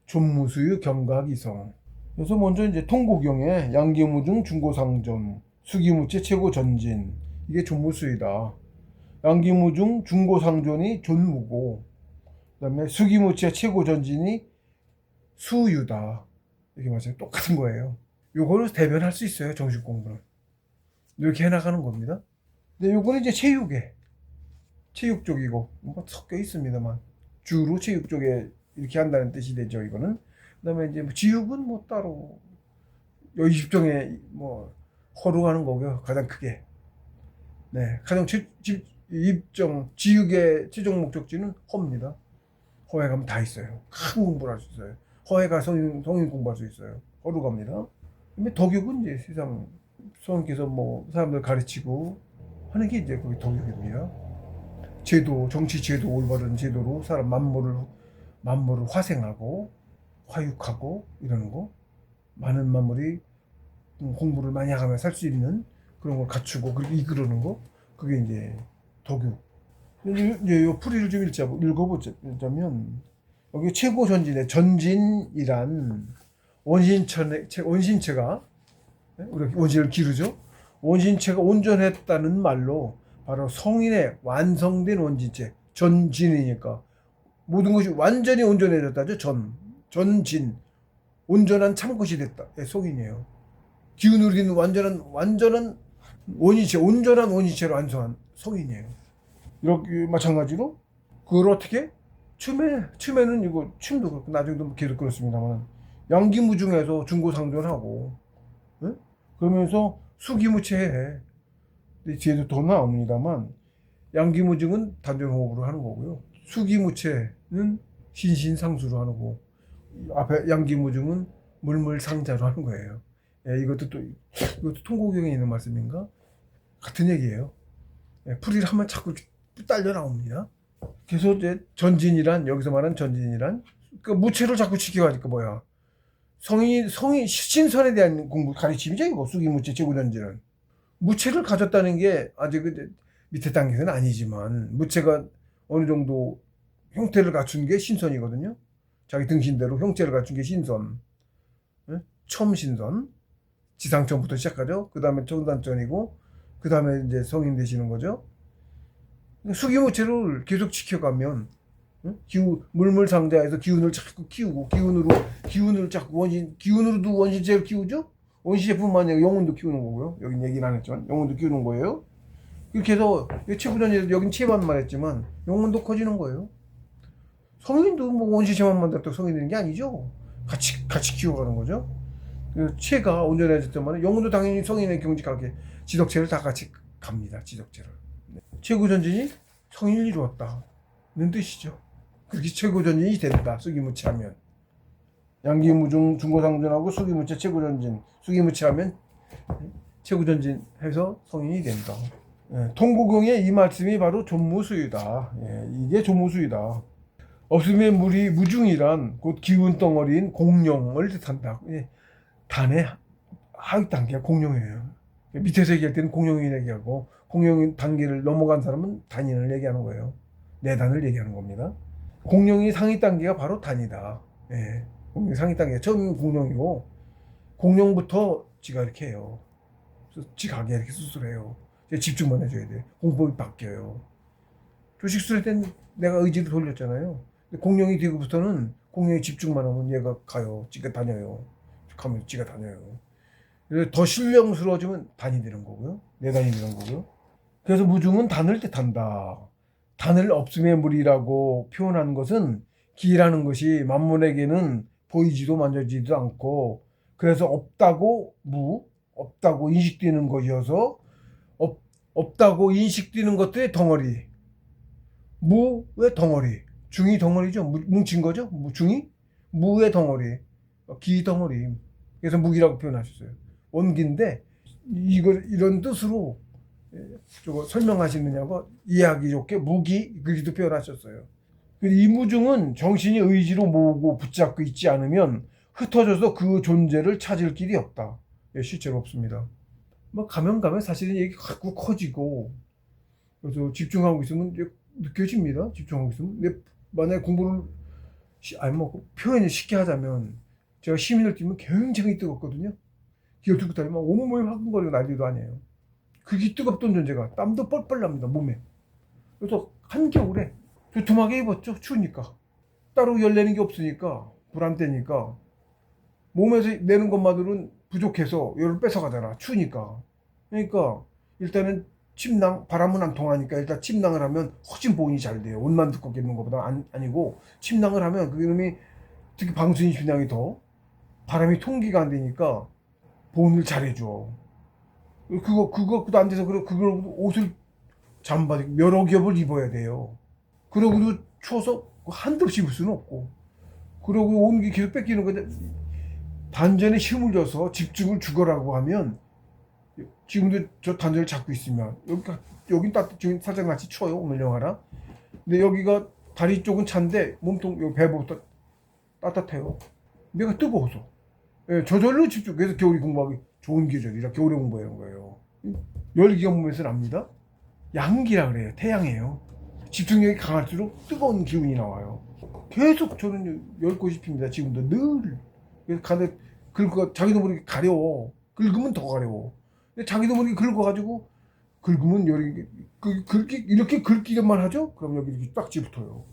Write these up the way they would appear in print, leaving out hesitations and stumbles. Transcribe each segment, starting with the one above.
존무수유 경각이성. 그래서 먼저 이제 통고경에 양기무중 중고상존 수기무체 최고전진, 이게 존무수유다. 양기무중 중고상존이 존무고, 그다음에 수기무체 최고전진이 수유다. 이렇게 맞아요. 똑같은 거예요. 요거를 대변할 수 있어요, 정식 공부는. 이렇게 해나가는 겁니다. 근데 요거는 이제 체육 쪽이고, 뭐 섞여 있습니다만, 주로 체육 쪽에 이렇게 한다는 뜻이 되죠, 이거는. 그다음에 이제 지육은 뭐 따로 여의집정에 뭐 허루가는 거고요, 가장 크게. 네, 가장 입정 지육의 최종 목적지는 허입니다. 허에 가면 다 있어요. 큰 공부를 할 수 있어요. 허에 가 성인 공부할 수 있어요. 허루 갑니다. 근데 덕육은 이제 세상 성인께서 뭐 사람들 가르치고 하는 게 이제 거기 덕육입니다. 제도, 정치 제도, 올바른 제도로 사람 만물을 화생하고 화육하고 이러는 거. 많은 만물이 공부를 많이 하면 살 수 있는 그런 걸 갖추고 그렇게 이끌어는 거. 그게 이제 덕육. 이제 요 풀이를 좀 읽어보자면, 여기 최고 전진의 전진이란 원신체가, 우리 원신을 기르죠. 원신체가 온전했다는 말로 바로 성인의 완성된 원신체, 전진이니까 모든 것이 완전히 온전해졌다죠. 전진, 온전한 참것이 됐다. 성인이에요. 기운으로 있는 완전한 원인체, 온전한 원인체로 완성한 성인이에요. 이렇게 마찬가지로 그걸 어떻게 춤에는 이거 춤도 그렇고 나중에도 계속 그렇습니다만 양기무중에서 중고상존하고, 네? 그러면서 수기무체해. 뒤에도 더 나옵니다만 양기무중은 단전호흡으로 하는 거고요. 수기무체는 신신상수로 하는 거고, 앞에 양기무중은 물물상자로 하는 거예요. 예, 이것도 통고경에 있는 말씀인가? 같은 얘기예요. 예, 풀이를 하면 자꾸 딸려 나옵니다. 그래서 이제 여기서 말하는 전진이란 그 무체를 자꾸 지켜가니까 뭐야? 성인 신선에 대한 공부 가르침이죠. 이거 수기무체 최고전진은 무체를 가졌다는 게 아직 밑에 단계는 아니지만, 무체가 어느 정도 형태를 갖춘 게 신선이거든요. 자기 등신대로 형체를 갖춘 게 신선. 처음 신선. 지상천부터 시작하죠. 그 다음에 청단천이고, 그 다음에 이제 성인 되시는 거죠. 수기무체를 계속 지켜가면, 물물상자에서 기운을 자꾸 키우고, 기운을 자꾸 기운으로도 원신체를 키우죠. 원신체뿐만 아니라 영혼도 키우는 거고요. 여긴 얘기는 안 했지만 영혼도 키우는 거예요. 이렇게 해서 최고전에서 여긴 체만 말했지만 영혼도 커지는 거예요. 성인도 뭐 원신체만 만들었다고 성인이 되는 게 아니죠. 같이 키워가는 거죠. 체가 온전해졌다면 영혼도 당연히 성인의 경직하게 지덕체를 다 같이 갑니다. 지덕체를. 최고전진이 성인을 이루었다는 뜻이죠. 그렇게 최고전진이 된다. 수기무체하면. 양기무중 중고상존하고 수기무체 최고전진. 수기무체하면 최고전진해서 성인이 된다. 예, 통고경의 이 말씀이 바로 존무수유다. 예, 이게 존무수유다. 없음의 물이 무중이란 곧 기운 덩어리인 공룡을 뜻한다. 예, 단의 하위 단계가 공룡이에요. 밑에서 얘기할 때는 공룡이 얘기하고, 공룡 단계를 넘어간 사람은 단인을 얘기하는 거예요. 내단을 얘기하는 겁니다. 공룡이 상위 단계가 바로 단이다. 예, 공룡 상위 단계 처음 공룡이고, 공룡부터 지가 이렇게 해요. 지가하게 이렇게 수술해요. 집중만 해줘야 돼. 공법이 바뀌어요. 조식술할 땐 내가 의지를 돌렸잖아요. 공룡이 되고부터는 공룡이 집중만 하면 얘가 가요. 지가 다녀요. 가면 지가 다녀요. 그래서 더 신령스러워지면 단이 되는 거고요. 내단이 되는 거고요. 그래서 무중은 단을 뜻한다. 단을 없음의 물이라고 표현한 것은 기라는 것이 만물에게는 보이지도 만져지지도 않고, 그래서 없다고 인식되는 것이어서 없다고 인식되는 것들의 덩어리. 무의 덩어리. 중이 덩어리죠. 뭉친 거죠. 중이 무의 덩어리. 기 덩어리. 그래서 무기라고 표현하셨어요. 원기인데 이런 뜻으로 저거 설명하시느냐고 이해하기 좋게 무기 그렇게도 표현하셨어요. 이 무중은 정신이 의지로 모으고 붙잡고 있지 않으면 흩어져서 그 존재를 찾을 길이 없다. 예, 실제로 없습니다. 뭐 가면 사실은 얘기 자꾸 커지고, 그래서 집중하고 있으면 느껴집니다. 집중하고 있으면. 근데 만약에 공부를 아니 뭐 표현을 쉽게 하자면 제가 시민을 뛰면 굉장히 뜨겁거든요. 기어 들고 다니면 온몸이 화끈거리고 난리도 아니에요. 그게 뜨겁던 존재가 땀도 뻘뻘 납니다 몸에. 그래서 한겨울에 두툼하게 입었죠. 추우니까. 따로 열내는 게 없으니까 불안되니까 몸에서 내는 것만으로는 부족해서 열을 뺏어가잖아. 추우니까. 그러니까 일단은 침낭, 바람은 안 통하니까 일단 침낭을 하면 훨씬 보온이 잘 돼요. 옷만 두껍게 입는 것보다 아니고 침낭을 하면 그놈이 특히 방수인 침낭이 더 바람이 통기가 안 되니까 보온을 잘해줘. 그것도 안 돼서 그걸 옷을 잠바지 여러 겹을 입어야 돼요. 그러고도 추워서 한도 없이 입을 수는 없고. 그러고 온기 계속 뺏기는 건데 단전에 힘을 줘서 집중을 죽어라고 하면 지금도 저 단전을 잡고 있으면 여긴 지금 살짝 날씨 추워요. 오늘 영하라. 근데 여기가 다리 쪽은 찬데 몸통 여기 배부터 따뜻해요. 내가 뜨거워서. 예, 저절로 집중. 그래서 겨울이 공부하기 좋은 계절이라 겨울에 공부하는 거예요. 열기가 몸에서 납니다. 양기라 그래요. 태양이에요. 집중력이 강할수록 뜨거운 기운이 나와요. 계속 저는 열고 싶습니다. 지금도 늘. 그래서 자기도 모르게 가려워. 긁으면 더 가려워. 근데 자기도 모르게 긁어가지고 긁으면 이렇게 긁기만 하죠? 그럼 여기 이렇게 딱지 붙어요.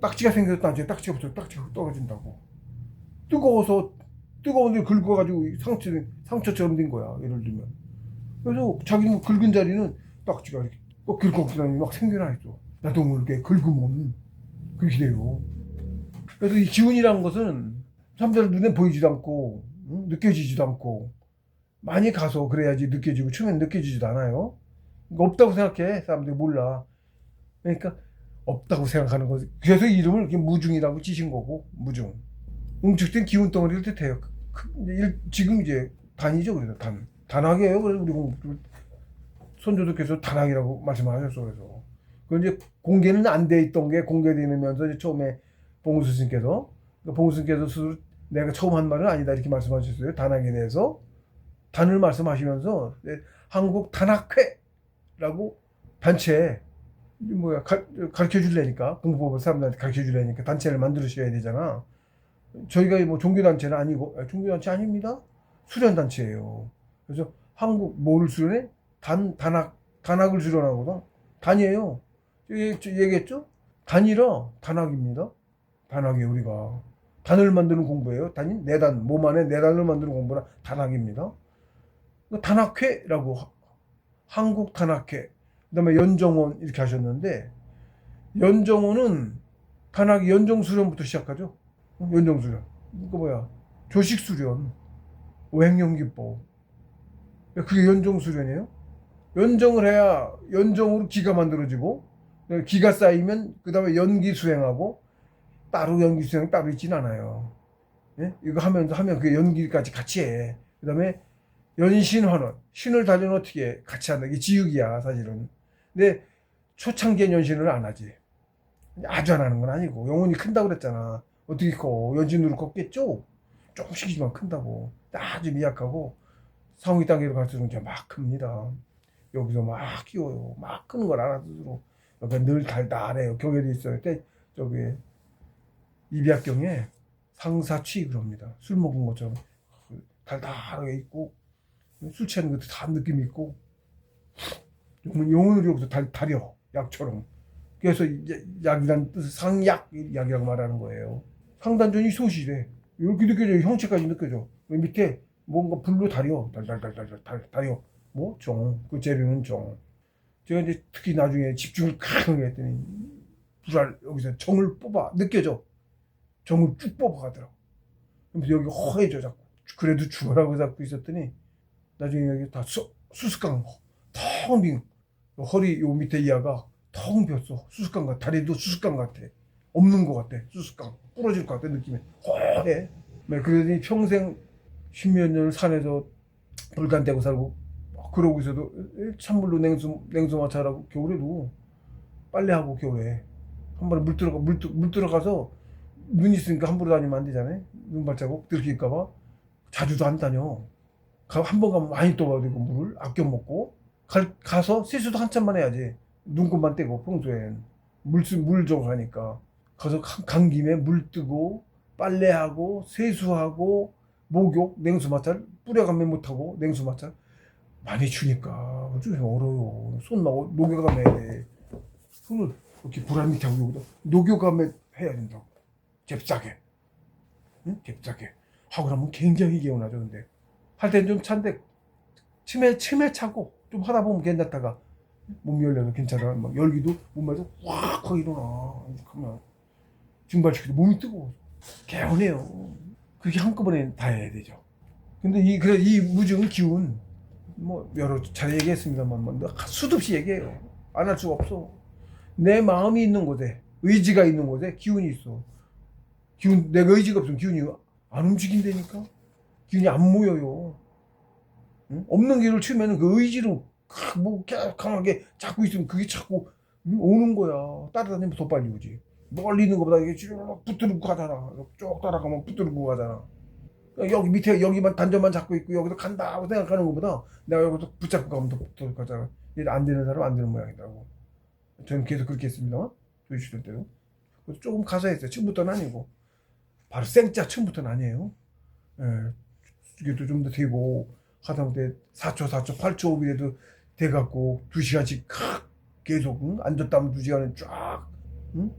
딱지가 생겨서 나중에 딱지가 붙어요. 딱지가 떨어진다고. 뜨거운데 긁어가지고 상처처럼 된 거야. 예를 들면. 그래서 자기는 긁은 자리는 딱지가 이렇게 긁어지다니 막 생겨나 있어. 나도 모르게 긁으면 그렇게 돼요. 그래서 이 기운이라는 것은 사람들 눈에 보이지도 않고 느껴지지도 않고 많이 가서 그래야지 느껴지고 처음엔 느껴지지도 않아요. 없다고 생각해. 사람들이 몰라. 그러니까 없다고 생각하는 거지. 그래서 이름을 이렇게 무중이라고 지신 거고. 무중. 응축된 기운 덩어리를 뜻해요. 지금 이제 단이죠. 그래서 단학이에요. 그래서 우리 손조도 계속 단학이라고 말씀하셨어. 그래서 그 이제 공개는 안 돼 있던 게 공개되면서 이제 처음에 봉수 스님께서 내가 처음 한 말은 아니다 이렇게 말씀하셨어요. 단학에 대해서 단을 말씀하시면서 한국 단학회라고 단체 가르쳐 줄래니까 공부법을 사람들한테 가르쳐 줄래니까 단체를 만들으셔야 되잖아. 저희가 뭐 종교단체는 아니고 종교단체 아닙니다. 수련단체예요. 그래서 한국 뭐를 수련해? 단학을 수련하거든. 단이에요. 얘기했죠? 단이라 단학입니다. 단학이 우리가 단을 만드는 공부예요. 단이 내단 몸 안에 내단을 만드는 공부라 단학입니다. 단학회라고 한국 단학회. 그다음에 연정원 이렇게 하셨는데 연정원은 단학이 연정수련부터 시작하죠. 연정수련. 그거 뭐야? 조식수련, 오행연기법. 그게 연정수련이에요. 연정을 해야 연정으로 기가 만들어지고 기가 쌓이면 그 다음에 연기 수행하고 따로 연기 수행 따로 있진 않아요. 예? 이거 하면 그 연기까지 같이 해. 그 다음에 연신환원. 신을 다리는 어떻게 같이 한다. 이게 지육이야 사실은. 근데 초창기엔 연신을 안 하지. 아주 안 하는 건 아니고 영혼이 큰다고 그랬잖아. 어떻게 커? 연신으로 컸겠죠? 조금씩이지만 큰다고. 아주 미약하고 상위 단계로 갈수록 이제 막 큽니다. 여기서 막 키워요. 막 크는 걸 알아듣도록. 그러니까 늘 달달해요. 경에도 있어요. 저기 입약경에 상사취 그럽니다. 술 먹은 것처럼 달달하게 있고 술 취하는 것도 다 느낌이 있고 영혼으로 여기서 달여 약처럼. 그래서 약이란 뜻은 상약이라고 말하는 거예요. 상단전이 소실해. 이렇게 느껴져요. 형체까지 느껴져. 밑에 뭔가 불로 달여. 달여. 뭐? 정. 그 재료는 정. 제가 이제 특히 나중에 집중을 강하게 했더니 여기서 정을 뽑아. 느껴져. 정을 쭉 뽑아가더라고. 그래서 여기 허해져 자꾸. 그래도 죽어라고 잡고 있었더니 나중에 여기 다 수수깡 텅 빈 허리 요 밑에 이하가 텅 비었어. 수수깡 같아. 다리도 수수깡 같아. 없는 것 같아. 수수깡 부러질 것 같아. 느낌이 허해. 그러더니 평생 십몇 년을 산에서 불간 떼고 살고 그러고 있어도 찬물로 냉수 마찰하고 겨울에도 빨래하고 겨울에 한 번에 물 들어가서 눈 있으니까 함부로 다니면 안 되잖아요. 눈 발자국 들킬까봐 자주도 안 다녀. 한 번 가면 많이 떠가야 되고 물을 아껴 먹고 가서 세수도 한참만 해야지. 눈곱만 떼고 평소엔 물 좀 하니까 가서 간 김에 물 뜨고 빨래하고 세수하고 목욕 냉수 마찰 뿌려가면 못하고 냉수 마찰 많이 추니까 좀 어려워요. 손 나고 녹여가면 해야 돼. 손을 이렇게 불알 밑에 하고 여기다 녹여가면 해야 된다고. 잽싸게. 응? 잽싸게. 하고 나면 굉장히 개운하죠. 근데 할 때는 좀 찬데 치매 차고 좀 하다 보면 괜찮다가 몸이 열려서 괜찮아. 막 열기도 몸에서 확 일어나. 그러면 증발시키도 몸이 뜨거워. 개운해요. 그렇게 한꺼번에 다 해야 되죠. 근데 이 무증 기운 뭐 여러 차례 얘기했습니다만 뭐 수도 없이 얘기해요. 안 할 수가 없어. 내 마음이 있는 곳에 의지가 있는 곳에 기운이 있어. 기운 내가 의지가 없으면 기운이 안 움직인다니까. 기운이 안 모여요. 응? 없는 길을 치면은 그 의지로 뭐 강하게 잡고 있으면 그게 자꾸 오는 거야. 따라다니면 더 빨리 오지. 멀리 있는 것보다 이게 쭉 붙들고 가잖아. 쭉 따라가면 붙들고 가잖아. 여기 밑에 여기만 단전만 잡고 있고 여기서 간다 하고 생각하는 것보다 내가 여기서 붙잡고 가면 더 붙들고 가잖아. 이게 안 되는 사람은 안 되는 모양이더라고. 저는 계속 그렇게 했습니다. 조지시던 때도. 그래서 조금 가서 했어요. 처음부터는 아니고. 바로 생짜 처음부터는 아니에요. 예. 이게 또 좀 더 되고 하다못해 4초, 8초, 5분에도 돼갖고 2시간씩 계속 앉았다면 2시간을 쫙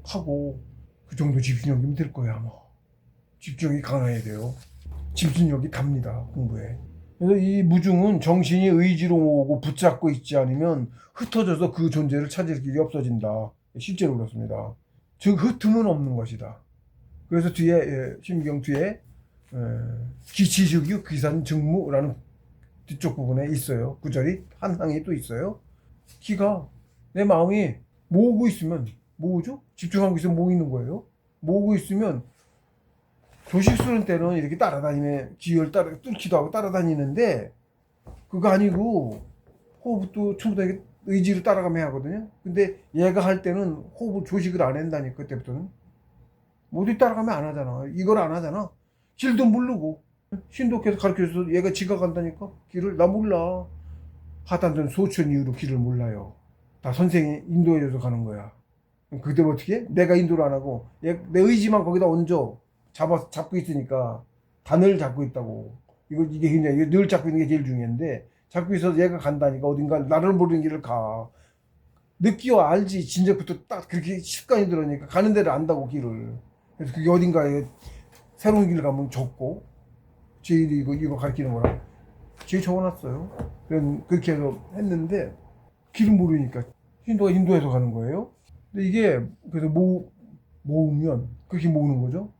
하고 그 정도 집중력이면 될 거야 아마. 집중력이 강해야 돼요. 집중력이 답니다 공부에. 그래서 이 무중은 정신이 의지로 오고 붙잡고 있지 않으면 흩어져서 그 존재를 찾을 길이 없어진다. 실제로 그렇습니다. 즉 흩음은 없는 것이다. 그래서 뒤에 신경 뒤에 기치즉유 기산증무라는 뒤쪽 부분에 있어요. 구절이 한 항이 또 있어요. 기가 내 마음이 모으고 있으면 모으죠? 집중하고 있으면 모이는 거예요. 모으고 있으면 조식 쓰는 때는 이렇게 따라다니면 기혈 따라 뚫기도 하고 따라다니는데 그거 아니고 호흡도 처음부터 이렇게 의지로 따라가면 하거든요. 근데 얘가 할 때는 호흡을 조식을 안 한다니까 그때부터는 모두 따라가면 안 하잖아. 이걸 안 하잖아. 길도 모르고 신도께서 가르쳐줘서 얘가 지각한다니까 길을 나 몰라. 하단전 소천 이후로 길을 몰라요. 다 선생이 인도해줘서 가는 거야. 그때 어떻게 해? 내가 인도를 안 하고 내 의지만 거기다 얹어 잡고 있으니까 단을 잡고 있다고. 이게 굉장히 늘 잡고 있는 게 제일 중요한데 잡고 있어서 얘가 간다니까 어딘가 나를 모르는 길을 가. 느끼어 알지. 진작부터 딱 그렇게 습관이 들으니까 가는 데를 안다고 길을. 그래서 그게 어딘가에 새로운 길을 가면 적고 제일 이거 가르치는 거라 제일 적어놨어요. 그렇게 해서 했는데 길을 모르니까 인도가 인도해서 가는 거예요. 근데 이게 그래서 모으면 그렇게 모으는 거죠.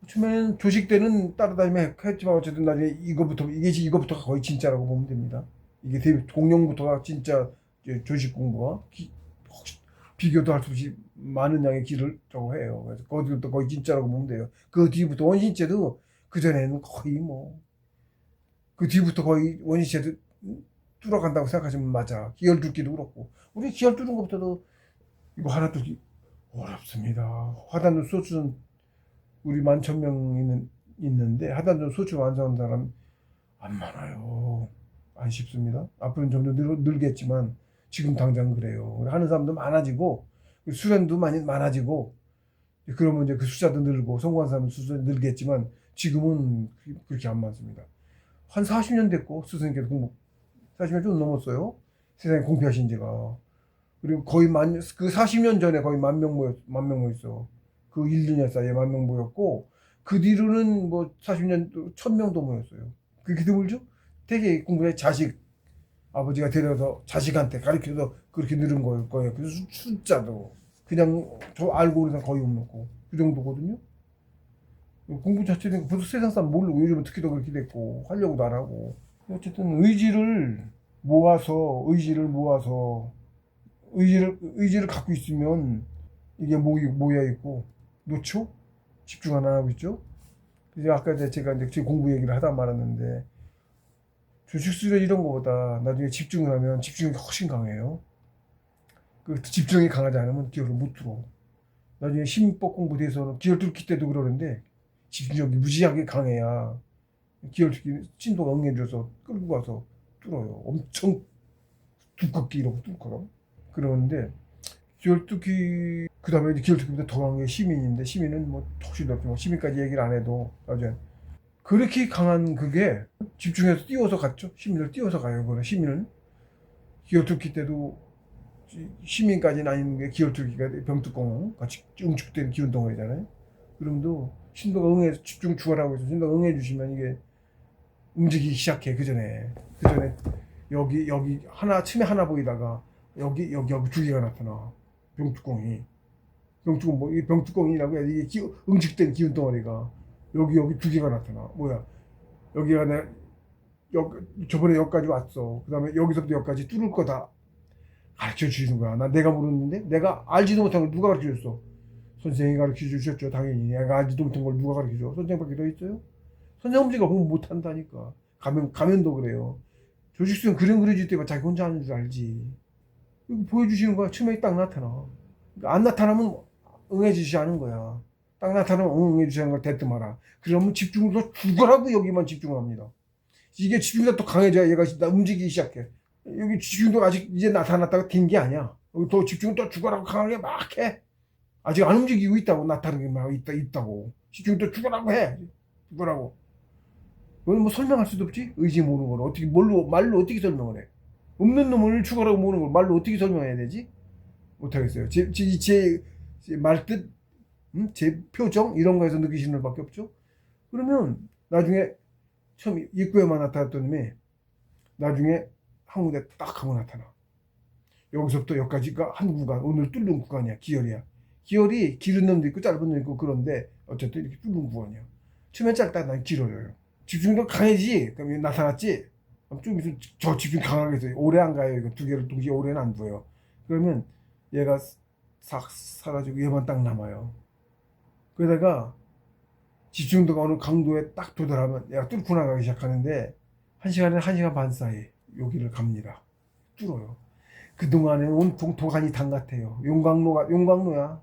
처음에는 조식 때는 따라다니면 했지만 어쨌든 나중에 이거부터가 거의 진짜라고 보면 됩니다. 이게 공룡부터가 진짜 조식 공부가 비교도 할 수 없이 많은 양의 길을 저거 해요. 그래서 거기부터 거의 진짜라고 보면 돼요. 그 뒤부터 원신체도 그 전에는 거의 그 뒤부터 거의 원신체도 뚫어간다고 생각하시면 맞아. 기혈 뚫기도 그렇고 우리 기혈 뚫는 것부터도 이거 하나 뚫기 어렵습니다. 화단도 소주는 우리 11,000명 있는데 하단전 소출 완성한 사람 안 많아요. 안 쉽습니다. 앞으로는 점점 늘겠지만 지금 당장 그래요. 하는 사람도 많아지고 수련도 많이 많아지고 그러면 이제 그 숫자도 늘고 성공한 사람은 숫자도 늘겠지만 지금은 그렇게 안 많습니다. 한 40년 됐고 스승님께서 40년 좀 넘었어요. 세상에 공표하신 지가. 그리고 거의 그 40년 전에 거의 만 명 모였어. 그 1, 2년 사이에 10,000명 모였고 그 뒤로는 뭐 40년 1,000명도 모였어요. 그게 드물죠? 되게 공부에 아버지가 데려서 자식한테 가르쳐서 그렇게 늘은 거예요. 그 숫자도 그냥 저 알고 그래서 거의 없고 그 정도거든요. 공부 자체는 벌써 세상 사람 모르고 요즘은 특히 더 그렇게 됐고 하려고도 안 하고 어쨌든 의지를 모아서 의지를 갖고 있으면 이게 모여 있고 놓죠? 집중 안 하고 있죠? 이제 아까 제가 이제 공부 얘기를 하다 말았는데 조식수련 이런 거보다 나중에 집중을 하면 집중력이 훨씬 강해요. 그 집중이 강하지 않으면 기억을 못 들어. 나중에 심법 공부 돼서는 기억 뚫기 때도 그러는데 집중력이 무지하게 강해야 기억 뚫기 진도가 응해져서 끌고 가서 뚫어요. 엄청 두껍게 이러고 뚫거든. 그러는데 기억 뚫기가 그 다음에 기혈특기보다 더 강한 게 시민인데, 시민은 뭐 혹시 없지, 뭐 시민까지 얘기를 안 해도 어제 그렇게 강한 그게 집중해서 뛰어서 갔죠. 시민을 뛰어서 가요. 그거는 시민은 기혈특기 때도 시민까지는 아닌 게 기혈특기가 병뚜껑 같이 응축된 기운 덩어리잖아요. 그럼도 신도가 응해 집중 주가라고 해서 신도가 응해 주시면 이게 움직이기 시작해. 그 전에 여기 하나 틈에 하나 보이다가 여기 두 개가 나타나. 병뚜껑이 병뚜껑 뭐 이 병뚜껑이라고 해. 이게 응축된 기운 덩어리가 여기 두 개가 나타나. 뭐야? 여기가 내 저번에 여기까지 왔어. 그 다음에 여기서부터 여기까지 뚫을 거다 가르쳐 주시는 거야. 내가 모르는데 내가 알지도 못한 걸 누가 가르쳐 줬어? 선생님이 가르쳐 주셨죠. 당연히 내가 알지도 못한 걸 누가 가르쳐 줘? 선생님밖에 더 있어요? 선생님 엄지가 공부 못한다니까. 가면도 그래요. 조직수는 그림 그려줄 때만 자기 혼자 하는 줄 알지. 이거 보여주시는 거야. 처음에 딱 나타나. 그러니까 안 나타나면 응해주시 하는 거야. 딱 나타나면 응해주시는 걸 대뜸 알아. 그러면 집중을 더 죽어라고 여기만 집중합니다. 이게 집중이 더 강해져야 얘가 움직이기 시작해. 여기 집중도 아직 이제 나타났다가 뛴 게 아니야. 여기 더 집중을 더 죽어라고 강하게 막 해. 아직 안 움직이고 있다고. 나타나게 막 있다고. 집중 더 죽어라고 해. 죽어라고. 그건 뭐 설명할 수도 없지. 의지 모르는 걸 어떻게 말로 어떻게 설명을 해. 없는 놈을 죽어라고 모르는 걸 말로 어떻게 설명해야 되지? 못하겠어요. 제 말뜻, 제 표정 이런 거에서 느끼시는 것밖에 없죠. 그러면 나중에 처음 입구에만 나타났던 놈이 나중에 한 군데 딱 하고 나타나. 여기서부터 여기까지가 한 구간, 오늘 뚫는 구간이야. 기혈이야. 기혈이 길은 놈도 있고 짧은 놈도 있고 그런데 어쨌든 이렇게 뚫는 구간이야. 처음에 짧다 난 길어요. 집중도 강해지. 그럼 나타났지. 좀 있으면 저 집중 강하게 해서 오래 안 가요. 이거 두 개를 동시에 오래는 안 보여. 그러면 얘가 싹 사라지고 얘만 딱 남아요. 그러다가 집중도가 어느 강도에 딱 도달하면 얘가 뚫고 나가기 시작하는데 1시간에 1시간 반 사이 여기를 갑니다. 뚫어요. 그동안에 온통 도가니 당 같아요. 용광로야.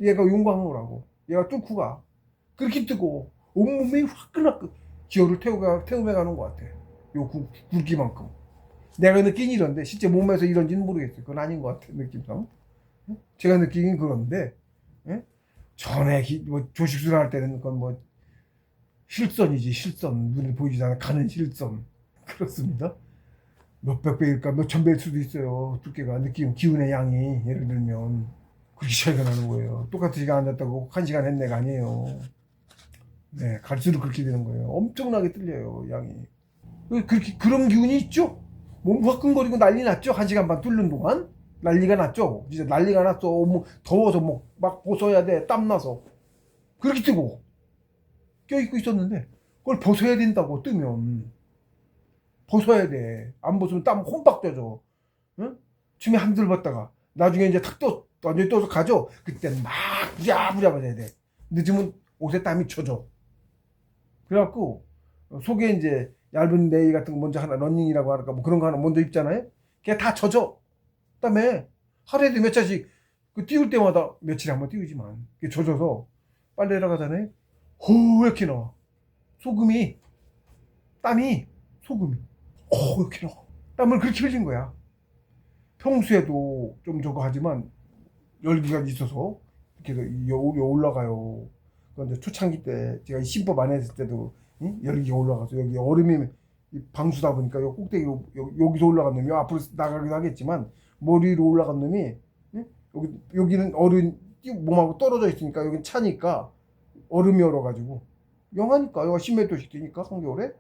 얘가 용광로라고. 얘가 뚫고 가. 그렇게 뜨고 온몸이 화끈하게 기혈을 태우며 가는 것 같아. 요 굵기만큼. 내가 느낀 이런데 실제 몸에서 이런지는 모르겠어요. 그건 아닌 것 같아 느낌상. 제가 느끼긴 그런데 전에 뭐 조식수를 할 때는 그건 뭐 실선이지. 실선. 눈에 보이지 않아 가는 실선. 그렇습니다. 몇백 배일까 몇천 배일 수도 있어요. 두께가 느낌 기운의 양이 예를 들면 그렇게 차이가 나는 거예요. 똑같은 시간 앉았다고 1시간 했네가 아니에요. 네, 갈수록 그렇게 되는 거예요. 엄청나게 틀려요, 양이. 그렇게 그런 기운이 있죠. 몸 화끈거리고 난리 났죠. 1시간 반 뚫는 동안 난리가 났죠. 진짜 난리가 났어. 뭐 더워서 뭐 막 벗어야 돼. 땀 나서 그렇게 뜨고 껴입고 있었는데 그걸 벗어야 된다고. 뜨면 벗어야 돼. 안 벗으면 땀 홈박 쪄져. 응? 춤에 한들 벗다가 나중에 이제 탁 완전히 떠서 가죠. 그때는 막 부랴부랴 벗어야 돼. 늦으면 옷에 땀이 젖어. 그래갖고 속에 이제 얇은 네일 같은 거 먼저 하나 러닝이라고 할까 뭐 그런 거 하나 먼저 입잖아요. 그게 다 젖어. 그다음에 하루에도 몇 차씩 그 띄울 때마다 며칠에 한번 띄우지만 그게 젖어서 빨래를 가잖아요. 이렇게 나와. 소금이 땀이 소금이 이렇게 나와. 땀을 그렇게 흘린 거야. 평소에도 좀 저거 하지만 열기가 있어서 이렇게 해서 올라가요. 그런데 초창기 때 제가 신법 안 했을 때도 열기가 올라가서 여기 얼음이 방수다 보니까 요 꼭대기로 여기서 올라간 놈이 앞으로 나가기도 하겠지만 머리로 올라간 놈이 여기는 얼음 몸하고 떨어져 있으니까 여기는 차니까 얼음이 얼어가지고 영하니까 여기가 10m씩 되니까 한겨울에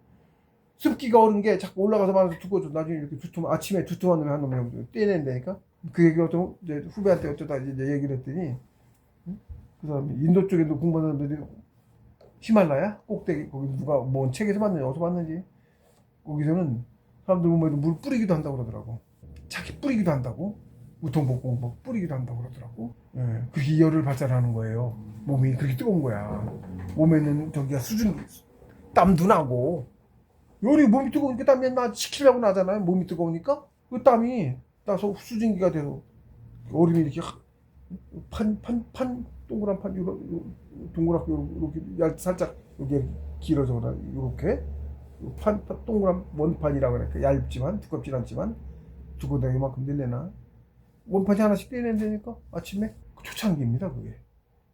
습기가 얼은 게 자꾸 올라가서 말아서 두꺼워져. 나중에 이렇게 아침에 두툼한 놈이 한 놈이 떼낸다니까. 그 얘기 어떤 이제 후배한테 어쩌다 이제 얘기를 했더니 그 사람이 인도 쪽에도 공부하는 사람들이 히말라야 꼭대기 거기 누가 뭔 책에서 봤는지 어디서 봤는지 거기서는 사람들 보면 물 뿌리기도 한다고 그러더라고. 자기 뿌리기도 한다고. 우통복고 뭐 뿌리기도 한다고 그러더라고. 예, 그렇게 열을 발산하는 거예요. 몸이 그렇게 뜨거운 거야. 몸에는 저기가 땀도 나고 열이 몸이 뜨거우니까 땀이 식히려고 나잖아요. 몸이 뜨거우니까 그 땀이 나서 수증기가 돼서 얼음이 이렇게 판 동그란 판 동그랗게 이렇게 살짝 여기 길어져 이렇게 동그란 원판이라고 그래. 얇지만 두껍진 않지만 두꺼운 이만큼 늘려나 원판이 하나씩 떼낸다니까 아침에 초창기입니다, 그게.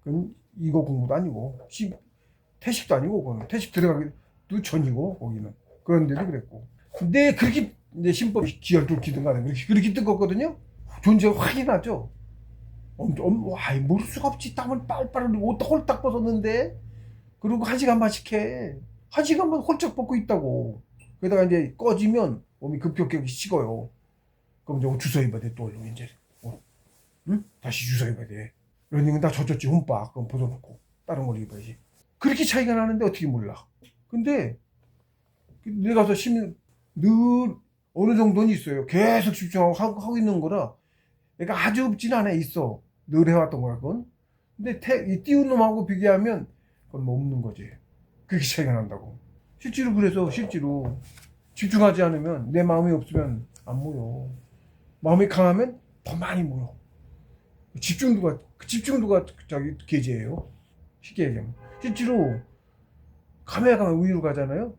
그건 이거 공부도 아니고, 태식도 아니고, 그건 태식 들어가기도 전이고, 거기는. 그런데도 그랬고. 근데 그렇게, 이제 신법이 기열뚫기든 간에 그렇게 뜨겁거든요? 존재가 확인하죠? 와, 모를 수가 없지. 땀을 빨빨 흘리고, 옷도 홀딱 벗었는데, 그리고 1시간만씩 해. 1시간만 홀짝 벗고 있다고. 그러다가 이제 꺼지면 몸이 급격하게 식어요. 그럼 이제 옷 주워 입어야 돼, 또 얼른 이제. 응? 다시 주워 입어야 돼. 러닝은 다 젖었지, 혼박. 그럼 벗어놓고. 다른 걸 입어야지. 그렇게 차이가 나는데 어떻게 몰라. 근데, 내가 가서 늘 어느 정도는 있어요. 계속 집중하고 하고 있는 거라. 그러니까 아주 없진 않아, 있어. 늘 해왔던 거야, 그건. 근데 이 띄운 놈하고 비교하면 그건 뭐 없는 거지. 그렇게 차이가 난다고. 실제로 그래서 실제로 집중하지 않으면 내 마음이 없으면 안 모여. 마음이 강하면 더 많이 모여. 집중도가 저기 계제예요. 쉽게 얘기하면. 실제로 카메라 가면 우유로 가잖아요.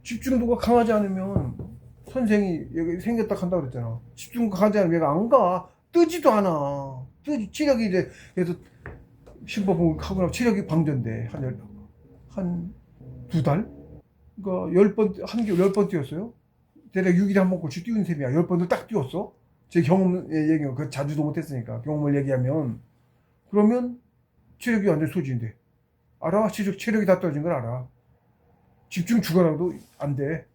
집중도가 강하지 않으면 선생이 여기 생겼다 한다고 그랬잖아. 집중도가 강하지 않으면 얘가 안 가. 뜨지도 않아. 체력이 이제 그래서 신법을 하고 나면 체력이 방전돼. 한 2달? 그러니까 10번, 한 개월 10번 뛰었어요. 대략 6일에 한 번씩 뛰는 셈이야. 10번을 딱 뛰었어. 제 경험 얘기하면, 그 자주도 못했으니까. 경험을 얘기하면. 그러면 체력이 완전 소진돼. 알아? 체력이 다 떨어진 걸 알아. 집중 주거라도 안 돼.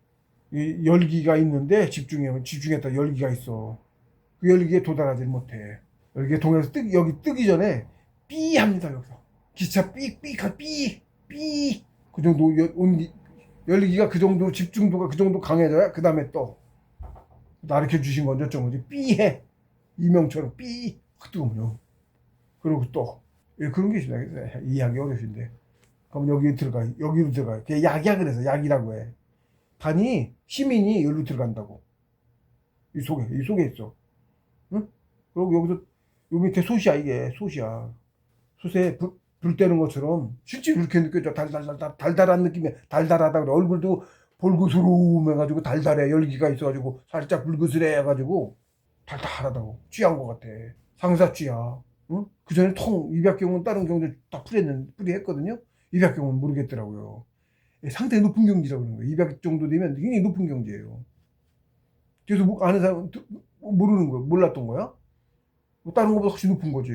이 열기가 있는데 집중했다 열기가 있어. 그 열기에 도달하지 못해. 열기에 동해서 여기 뜨기 전에 삐 합니다, 여기서. 기차 삐. 그 정도 열기가 그 정도 집중도가 그 정도 강해져야 그 다음에 또 가르쳐 주신 건 어쩌면 거지. 삐해. 이명처럼 확 뜨거워요. 그리고 또 그런 게 있습니다. 이해하기 어려우신데. 그럼 여기로 들어가. 그게 약이야, 그래서 약이라고 해. 시민이 여기로 들어간다고. 이 속에 있어. 응? 그리고 여기서, 요 밑에 솥이야, 이게. 솥이야. 솥에 불 때는 것처럼, 실제로 그렇게 느껴져. 달달한 느낌이, 달달하다 그래. 얼굴도 볼그스름해가지고 달달해. 열기가 있어가지고, 살짝 불그스레 해가지고, 달달하다고. 취한 것 같아. 상사취야. 응? 그 전에 입약경은 다른 경우도 다 풀이했거든요. 입약경은 모르겠더라고요. 상당히 높은 경지라고 그러는 거예요. 200 정도 되면 굉장히 높은 경지예요. 그래서 아는 사람은 모르는 거야. 몰랐던 거야. 다른 것보다 훨씬 높은 거지.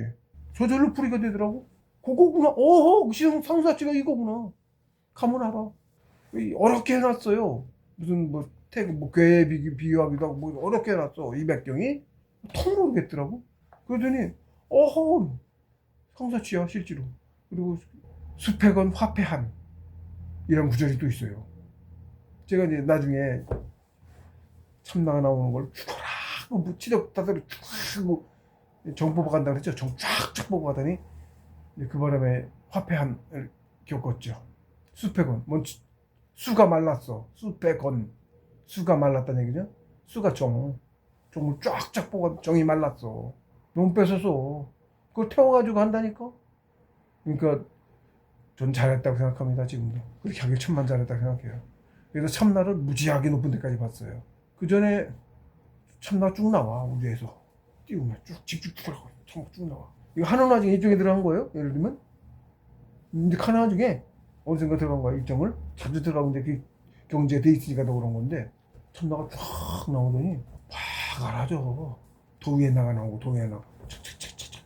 저절로 풀이가 되더라고. 그거구나. 어허, 상사치가 이거구나. 가면 알아. 어렵게 해놨어요. 무슨 괴에 비교하기도 하고 어렵게 해놨어. 200경이. 통 모르겠더라고. 그러더니 어허, 상사치야 실제로. 그리고 수패건 화패한 이런 구절이 또 있어요. 제가 이제 나중에 참나가 나오는 걸 쫙 치력 다들 쫙 정 뽑아간다 그랬죠. 정 쫙쫙 뽑아가더니 그 바람에 화패한을 겪었죠. 수패건 수가 말랐어. 수패건 수가 말랐다는 얘기죠. 수가 정을 쫙쫙 뽑아 정이 말랐어. 너무 뺏어서 그걸 태워가지고 한다니까. 그러니까 전 잘했다고 생각합니다. 지금도 그렇게 하길 천만 잘했다고 생각해요. 그래서 참나를 무지하게 높은 데까지 봤어요. 그 전에 참나 쭉 나와. 우주에서 띄우면 쭉 들어가고 참나 쭉 나와. 이거 하나 중에 일정에 들어간 거예요. 예를 들면 근데 하나 중에 어디선가 들어간 거야. 일정을 자주 들어가는데 그 경제에 돼 있으니까 더 그런 건데 참나가 쫙 나오더니 팍 알아줘. 도위에 나오고 도위에 나오고 착착착착.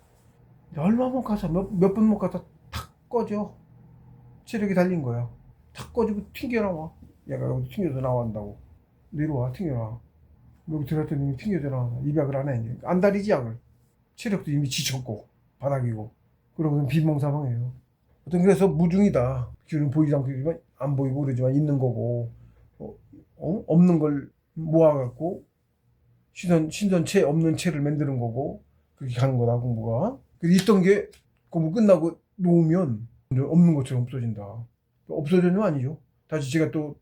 얼마 못 가서 몇 번 못 가서 탁 꺼져. 체력이 달린 거야. 탁 꺼지고 튕겨나와. 얘가 여기 튕겨서 나온다고. 내려와, 튕겨나와. 여기 들어갔더니 튕겨져 나와. 입약을 안 해. 안 다리지, 약을. 체력도 이미 지쳤고, 바닥이고. 그러고는 비몽사몽해요. 어떤 그래서 무중이다. 귀는 보이지 않고, 안 보이고 그러지만 있는 거고, 없는 걸 모아갖고, 신선체 없는 체를 만드는 거고, 그렇게 가는 거다, 공부가. 있던 게 공부 끝나고 놓으면, 없는 것처럼 없어진다. 없어지는 건 아니죠. 다시 제가 또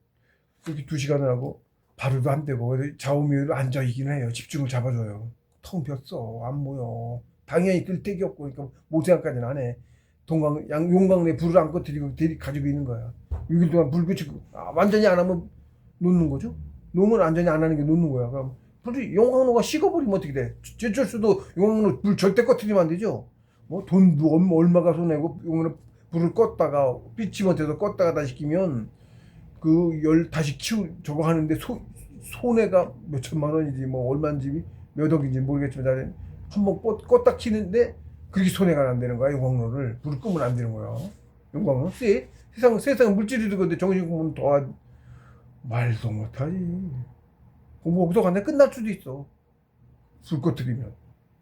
그렇게 2시간을 하고 발효도 안 되고 좌우미로 앉아 있기는 해요. 집중을 잡아줘요. 텅 비었어. 안 모여. 당연히 뜰 데기 없고 그러니까 못 생각까지는 안 해. 용광로에 불을 안 꺼뜨리고 가지고 있는 거야. 6일 동안 불 그치고 완전히 안 하면 놓는 거죠. 놓으면 완전히 안 하는 게 놓는 거야. 그럼 불이 용광로가 식어버리면 어떻게 돼? 제철수도 용광로 불 절대 꺼트리면 안 되죠. 뭐 돈도 얼마가 손해고 용광로 불을 껐다가 빛이 못해서 껐다가 다시 끼면 그 열 다시 저거 하는데 손해가 몇 천만 원이지 뭐 얼마인지 몇 억인지 모르겠지만 한번 껐다 키는데 그렇게 손해가 난다는 거야. 용광로를 불을 끄면 안 되는 거야. 용광로 세상 물질이 되는데 정신 공부는 더 말도 못하지. 공부 없어 간데 끝날 수도 있어. 불 꺼트리면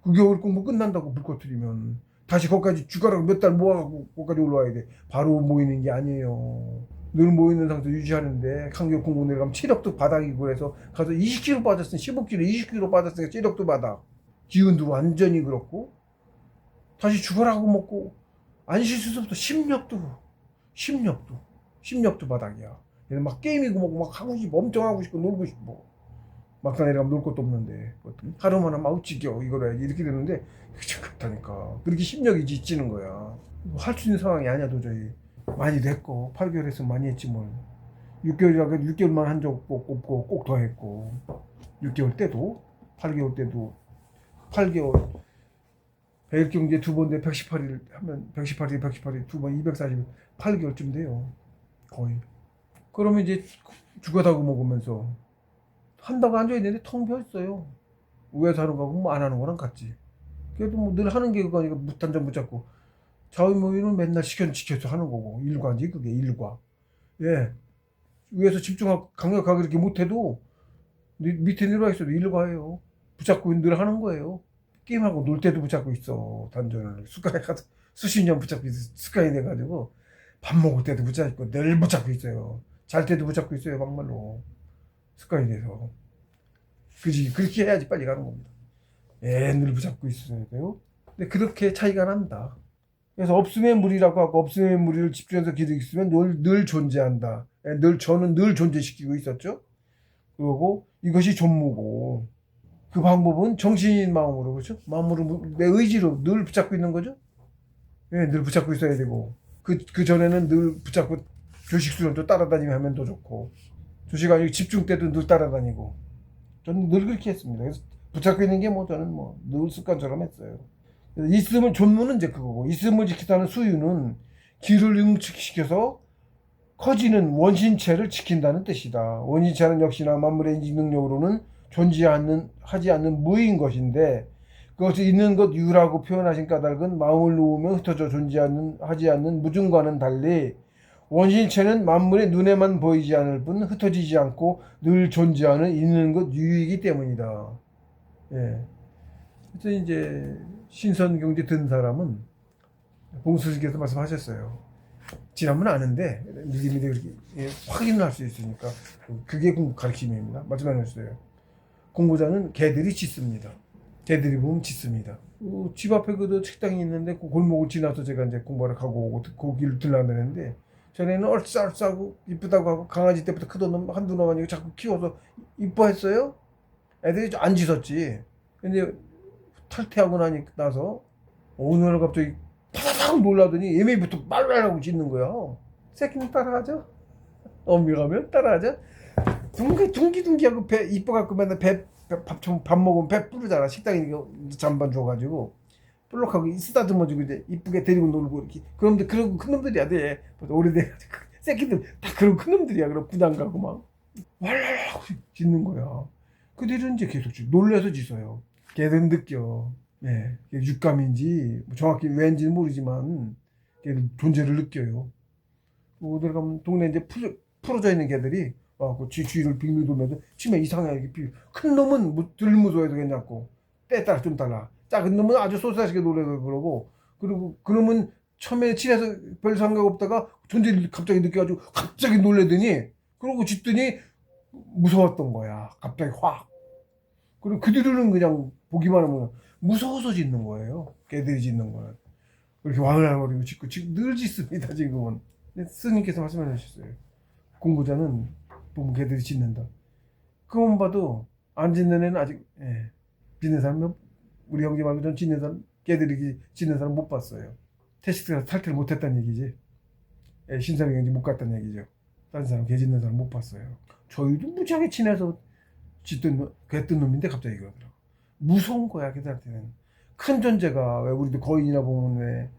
그 겨울 공부 끝난다고 불 꺼트리면 다시 거기까지 주가락 몇 달 모아갖고 거기까지 올라와야 돼. 바로 모이는 게 아니에요. 늘 모이는 상태 유지하는데 한겨울 공부 내려가면 체력도 바닥이고 그래서 가서 20kg 빠졌으니 15kg 20kg 빠졌으니까 체력도 바닥, 기운도 완전히 그렇고 다시 죽어라고 먹고 안 쉴 수도 없어. 심력도 바닥이야. 얘는 막 게임이고 뭐고 막 하고 싶어. 엄청 하고 싶고 놀고 싶어. 막상 내려가면 놀 것도 없는데 하루만 하면 아우 지겨워 이걸 해야지 이렇게 되는데 그렇다니까. 그렇게 심력이 지치는 거야. 할 수 있는 상황이 아니야 도저히. 많이 됐고 8개월 했으면 많이 했지 뭘. 6개월이라고 해도 6개월만 한 적 없고 꼭 더 했고 6개월 때도 8개월 때도 8개월 배일경제 2번 돼 118일 하면 118일 2번 240일 8개월쯤 돼요 거의. 그러면 이제 죽어다고 먹으면서 한다고 앉아있는데 텅 비어있어요. 위에서 하는 거하고 뭐 안 하는 거랑 같지. 그래도 뭐 늘 하는 게 그거니까 무탄전 붙잡고 자위모의는 맨날 시켜서 하는 거고 일과지 그게 일과. 예, 위에서 집중하고 강력하게 이렇게 못해도 밑에 내려와 있어도 일과예요. 붙잡고 늘 하는 거예요. 게임하고 놀 때도 붙잡고 있어. 단전을 습관에 가서 수십 년 붙잡고 있어. 습관이 돼가지고 밥 먹을 때도 붙잡고 늘 붙잡고 있어요. 잘 때도 붙잡고 있어요. 막말로 습관이 돼서. 그지 그렇게 해야지 빨리 가는 겁니다. 늘 붙잡고 있어야 돼요. 근데 그렇게 차이가 난다. 그래서 없음의 무리라고 하고 없음의 무리를 집중해서 기르고 있으면 늘 존재한다. 저는 늘 존재시키고 있었죠. 그리고 이것이 존무고 그 방법은 정신인 마음으로 그렇죠. 마음으로 내 의지로 늘 붙잡고 있는 거죠. 늘 붙잡고 있어야 되고 그 전에는 늘 붙잡고 조식 수련도 따라다니면 하면 더 좋고 조식 아니고 집중 때도 늘 따라다니고 저는 늘 그렇게 했습니다. 그래서 붙잡고 있는 게 뭐 저는 뭐 늘 습관처럼 했어요. 있음을 존무는 이제 그거고 있음을 지키다는 수유는 기를 응축시켜서 커지는 원신체를 지킨다는 뜻이다. 원신체는 역시나 만물의 인지 능력으로는 하지 않는 무인 것인데 그것이 있는 것 유라고 표현하신 까닭은 마음을 놓으면 흩어져 하지 않는 무중과는 달리 원신체는 만물의 눈에만 보이지 않을 뿐 흩어지지 않고 늘 존재하는 있는 것 유이기 때문이다. 예. 그래서 이제 신선경제 든 사람은 봉수님께서 말씀하셨어요. 지나면 아는데 미리미리 그렇게 확인을 할 수 있으니까 그게 공부 가르침입니다. 말씀하셨어요. 공부자는 개들이 짖습니다. 개들이 보면 짖습니다. 집 앞에 그 식당이 있는데 그 골목을 지나서 제가 이제 공부하러 가고 오고 그 길을 들락내는데 전에는 얼싸얼싸하고 이쁘다고 하고 강아지 때부터 크던 놈 한두 놈 아니고 자꾸 키워서 이뻐했어요. 애들이 안 짖었지. 근데 탈퇴하고 나서 오늘 갑자기 파닥 놀라더니 예매부터 말라라고 짖는 거야. 새끼는 따라하죠. 엄미 가면 따라하죠. 둥기둥기하고 배 이뻐갖고 맨날 밥 먹으면 배 부르잖아. 식당에 잠반 줘가지고 볼록하고 쓰다듬어주고 이제 이쁘게 데리고 놀고 이렇게. 그런데 그런 큰 놈들이야. 돼. 오래돼가지고 새끼들 다 그런 큰 놈들이야. 그럼 부담 가고 막 왈랄라고 짖는 거야. 그들은 이제 계속 놀래서 짖어요. 걔들은 느껴. 네, 육감인지 정확히 왠지는 모르지만 걔들 존재를 느껴요. 어디 가면 동네 이제 풀어져 있는 개들이 그 주위를 빙빙 돌면서 치면 이상하게 큰 놈은 덜 무서워해도 괜찮고 때에 따라 좀 달라. 작은 놈은 아주 쏘사시게 놀래서 그러고 그리고 그 놈은 처음에 친해서 별 생각 없다가 존재를 갑자기 느껴가지고 갑자기 놀래더니 그러고 짖더니 무서웠던 거야. 갑자기 확. 그리고 그 뒤로는 그냥 보기만 하면 무서워서 짖는 거예요. 개들이 짖는 거는. 그렇게 와글와글거리고 짖고 늘 짖습니다. 지금은. 스님께서 말씀해 주셨어요. 공부자는 보면 개들이 짖는다. 그것만 봐도 안 짖는 애는 아직 짖는 사람 우리 형제 말고 전 짖는 사람 개들이 짖는 사람 못 봤어요. 테스트가 탈퇴를 못했다는 얘기지. 신사명 형제 못 갔다는 얘기죠. 다른 사람 개 짖는 사람 못 봤어요. 저희도 무지하게 친해서 괴뜬 놈인데 갑자기 그러더라고. 무서운 거야 걔들한테는. 큰 존재가 왜 우리도 거인이나 보면 왜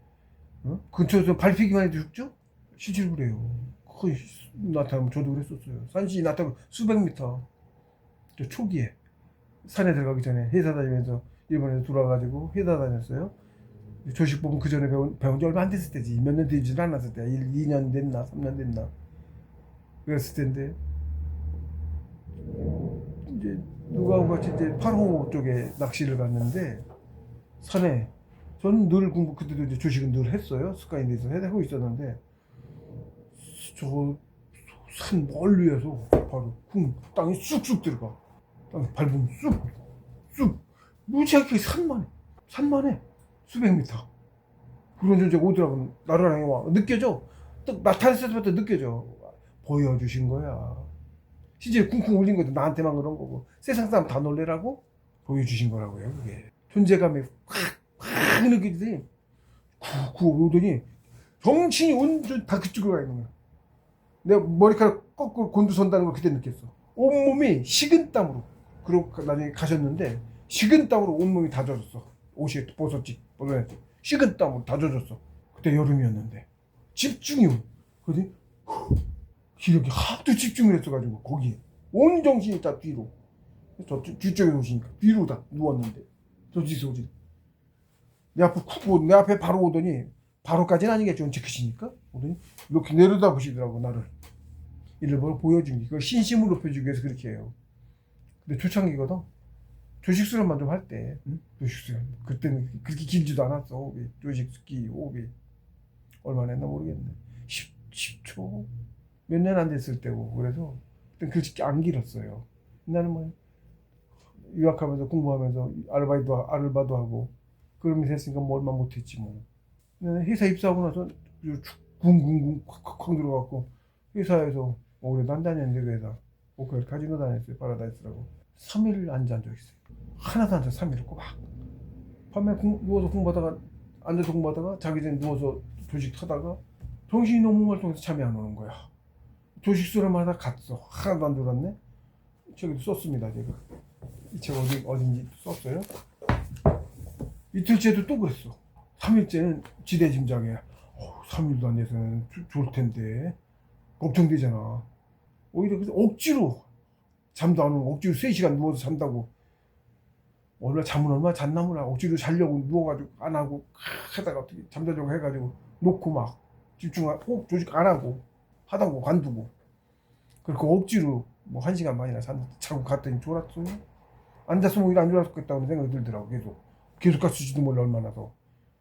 근처에서 밟히기만 해도 죽죠? 실제로 그래요. 거의 나타나면 저도 그랬었어요. 산신이 나타나면 수백 미터. 저 초기에 산에 들어가기 전에 회사 다니면서 일본에서 돌아가지고 회사 다녔어요. 조식법은 그 전에 배운 지 얼마 안 됐을 때지. 몇 년 되지는 않았을 때. 2년 됐나 3년 됐나 그랬을 텐데 이제 누가하고 같이 이제 8호 쪽에 낚시를 갔는데 산에 저는 늘 그때도 이제 조식은 늘 했어요. 습관이 돼서 하고 있었는데 저 산 멀리에서 바로 땅에 쑥쑥 들어가. 땅에 밟으면 쑥 무지하게 산만해 수백 미터 그런 존재가 오더라고. 나를 향해 와. 느껴져. 딱 나타났을 때부터 느껴져. 보여주신 거야. 실제 쿵쿵 울린 것도 나한테만 그런 거고 세상 사람 다 놀래라고 보여주신 거라고요. 그게 존재감이 확 느껴지더니 쿡쿡 오더니 정신이 온전히 다 그쪽으로 가 있는 거야. 내가 머리카락 거꾸로 곤두선다는 걸 그때 느꼈어. 온몸이 식은땀으로. 그러고 나중에 가셨는데 식은땀으로 온몸이 다 젖었어. 옷이 벗었지. 식은땀으로 다 젖었어. 그때 여름이었는데 집중이 온. 그러더니 기력이 하도 집중을 했어가지고 거기에 온 정신이 다 뒤로. 저 뒤쪽에 오시니까 뒤로 다 누웠는데 저 뒤에서 오지. 내 앞에 내 앞에 바로 오더니 바로까지는 아니겠죠. 언제 크시니까 오더니 이렇게 내려다 보시더라고 나를. 일부러 보여준 게 그걸 신심을 높여주기 위해서 그렇게 해요. 근데 초창기거든. 조식수련만 좀 할 때 조식수련 그때는 그렇게 길지도 않았어. 호흡이. 조식기 호흡이 얼마나 했나 모르겠네. 10초 몇 년 안 됐을 때고 그래서 그때 그렇게 안 길었어요. 나는 뭐 유학하면서 공부하면서 알바도 하고 그러면서 했으니까 뭐 얼마 못했지 뭐. 회사 입사하고 나서 쿵쿵쿵 콱콱 들어갔고 회사에서 오래도 안 다녔는데 그 회사 오케이 카지노 다녔어요. 파라다이스라고 3일 안 잔 적 있어요. 하나도 안 자. 3일을 꼬박 밤에 누워서 공부하다가 앉아서 공부하다가 자기 전에 누워서 조식 하다가 정신이 너무 멀쩡해서 잠이 안 오는 거야. 조식 수련만 하다 갔어. 하나도 안 졸았네. 책에도 썼습니다. 제가 이 책 어딘지 썼어요. 이틀째도 또 그랬어. 3일째는 지대짐작에 3일도 안 돼서는 좋을 텐데 걱정되잖아. 오히려 그래서 억지로 잠도 안 오고 억지로 3시간 누워서 잔다고. 잠은 얼마 잤나 몰라. 억지로 자려고 누워가지고 안 하고 하다가 어떻게 잠자려고 해가지고 놓고 막 집중하고 조직 안 하고 하다고 관두고 그렇게 억지로 뭐 1시간 만이나 자고 갔더니 졸았어요. 앉았으면 오히려 안 졸았겠다는 생각이 들더라고. 계속 갔을지도 몰라. 얼마나 더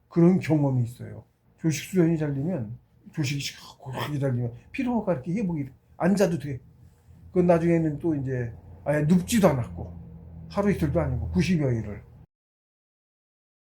그런 경험이 있어요. 조식 수련이 잘 되면 조식이 고하게 잘 되면 피로가 이렇게 회복이 앉아도 돼. 그건 나중에는 또 이제 아예 눕지도 않았고 하루 이틀도 아니고 90여 일을